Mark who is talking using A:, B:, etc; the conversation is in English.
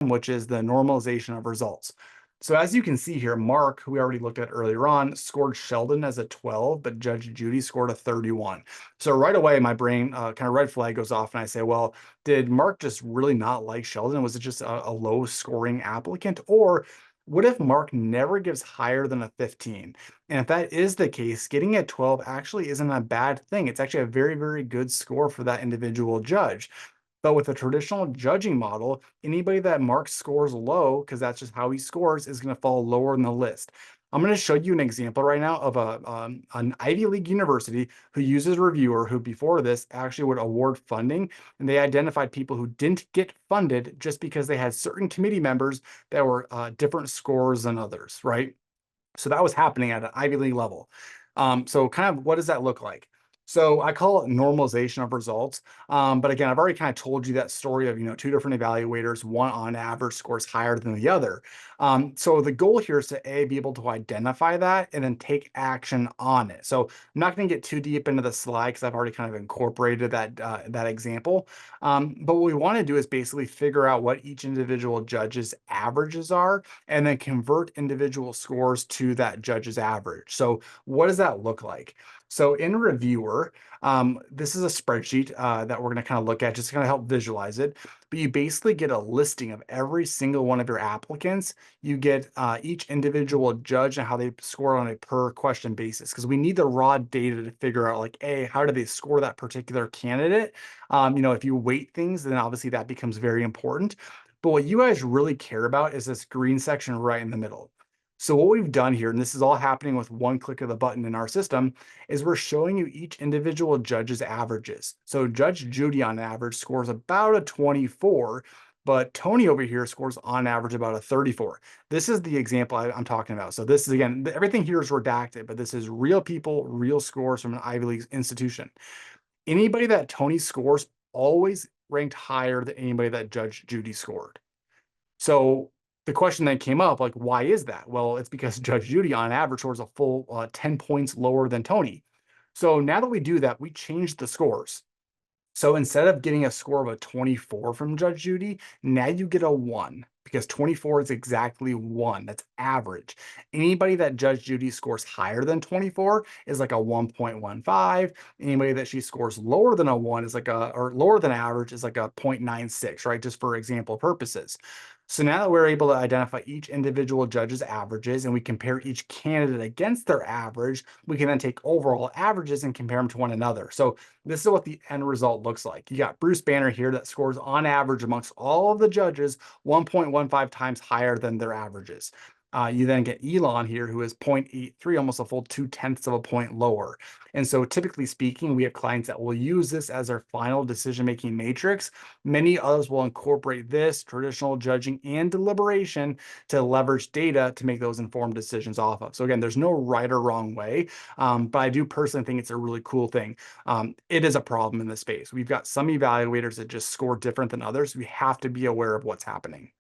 A: which is the normalization of results. So as you can see here, Mark, who we already looked at earlier on, scored Sheldon as a 12, but Judge Judy scored a 31. So right away, my brain kind of red flag goes off and I say, well, did Mark just really not like Sheldon? Was it just a low scoring applicant? Or what if Mark never gives higher than a 15? And if that is the case, getting a 12 actually isn't a bad thing. It's actually a very, very good score for that individual judge. But with a traditional judging model, anybody that Mark scores low, because that's just how he scores, is going to fall lower in the list. I'm going to show you an example right now of an Ivy League university who uses a reviewer who before this actually would award funding, and they identified people who didn't get funded just because they had certain committee members that were different scores than others, right? So that was happening at an Ivy League level. So kind of what does that look like? So I call it normalization of results. But again, I've already kind of told you that story of, two different evaluators, one on average scores higher than the other. So the goal here is to be able to identify that and then take action on it. So I'm not going to get too deep into the slide because I've already kind of incorporated that example. But what we want to do is basically figure out what each individual judge's averages are and then convert individual scores to that judge's average. So what does that look like? So in Reviewer, this is a spreadsheet that we're going to kind of look at just to kind of help visualize it. But you basically get a listing of every single one of your applicants. You get each individual judge and how they score on a per question basis, because we need the raw data to figure out like, A, how do they score that particular candidate? If you weight things, then obviously that becomes very important. But what you guys really care about is this green section right in the middle. So what we've done here, and this is all happening with one click of the button in our system, is we're showing you each individual judge's averages. So Judge Judy on average scores about a 24, but Tony over here scores on average about a 34. This is the example I'm talking about. So this is, again, everything here is redacted, but this is real people, real scores from an Ivy League institution. Anybody that Tony scores always ranked higher than anybody that Judge Judy scored. So the question then came up, like, why is that? Well, it's because Judge Judy on average scores a full 10 points lower than Tony. So now that we do that, we change the scores. So instead of getting a score of a 24 from Judge Judy, now you get a 1 because 24 is exactly 1. That's average. Anybody that Judge Judy scores higher than 24 is like a 1.15. Anybody that she scores lower than a 1 is or lower than average is like a 0.96, right? Just for example purposes. So now that we're able to identify each individual judge's averages and we compare each candidate against their average, we can then take overall averages and compare them to one another. So this is what the end result looks like. You got Bruce Banner here that scores on average amongst all of the judges 1.15 times higher than their averages. You then get Elon here, who is 0.83, almost a full 0.2 of a point lower. And so typically speaking, we have clients that will use this as their final decision-making matrix. Many others will incorporate this traditional judging and deliberation to leverage data to make those informed decisions off of. So again, there's no right or wrong way, but I do personally think it's a really cool thing. It is a problem in this space. We've got some evaluators that just score different than others. We have to be aware of what's happening.